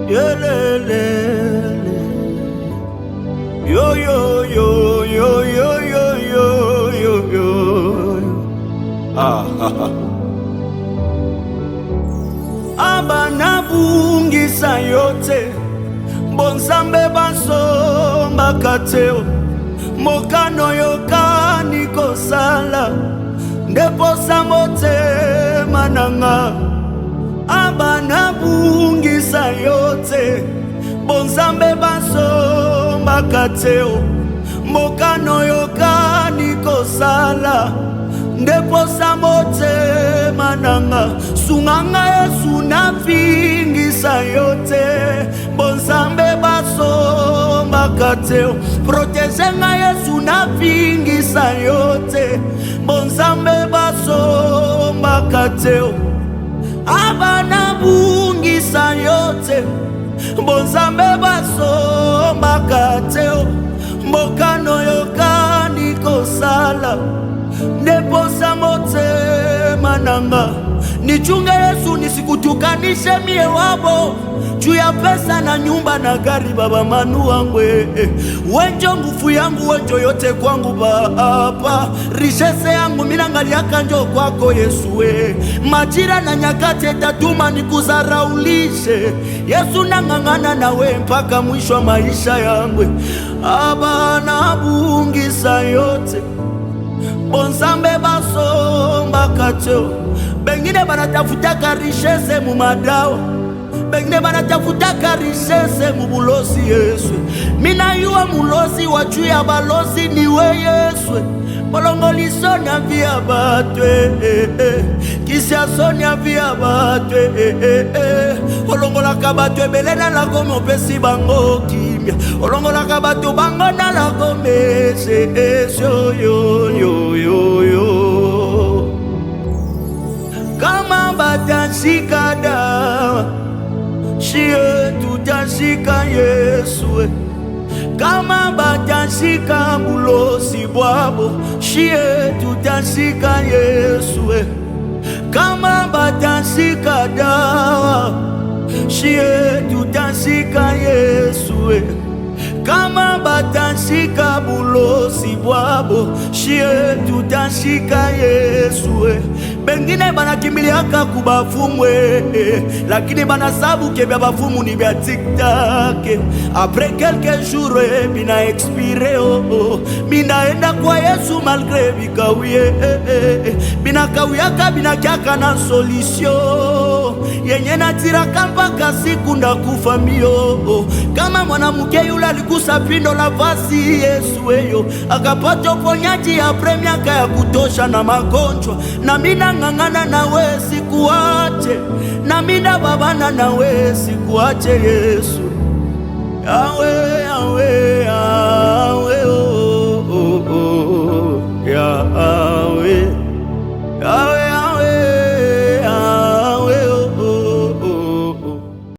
yelelele. Yo yo yo yo yo yo yo yo yo. Abanabungisa yote bonzambe basomba kateo mokano yokani kosala ndeposa motema nanga. Abanabungisa yote bonzambe basomba kateo mokano yokani kosala ndeposa motema nanga. Sunganga Yesu navingisa yote bonzambe basomba kateo. Protezenga Yesu navingisa yote bonzambe basomba kateo. Abanabungisa yote bonzambe basomba kateo mokano yokani kosala ndeposa motema nanga. Nichunge Yesu nisikutukanishe mie wabo juu ya pesa na nyumba na gari baba manu wangwe. Wenjo nguvu yangu wenjo yote kwangu baba. Richesse yangu minangalia kanjo kwako Yesu we. Majira na nyakati tatuma nikuzaraulishe. Yesu nangangana nawe mpaka mwisho wa maisha yangu. Abanabungisa yote bonzambe basomba kateo. Bengine banatafutaka richesse mu madawa, bengine banatafutaka richesse mu bulosi Yesu. Mina yuwa mulosi wa juu ya balosi niwe Yesu. Bolongoli sonya via batwe kisia sonya via batwe olongola kabatwe belena la komo pesi bango kimia olongola kabatu bango na la komese yo yo yo yo yo. Kama batashika dawa shie tutashika Yesu. Kama batashika bulosi bwabo shie tutashika Yesu. Kama batashika dawa shie tutashika Yesu. Kama batashika bulosi bwabo shie tutashika Yesu. Bengine banakimbiliaka kubafumwe lakini banasabu kebya bafumu ni bya TikTok. Après quelques jours bina expire binaenda kwa Yesu malgré bikawie bina kawiyaka bina kyaka na solution yenye natiraka mpaka siku ndakufa mio. Kama mwanamke yule aligusa pindo la vazi Yesu eyo akapata uponyaji après miaka ya kutosha na magonjwa. Na mina ngangana nawe sikuache, na mina babana nawe sikuache Yesu. Yawe yawe yawe.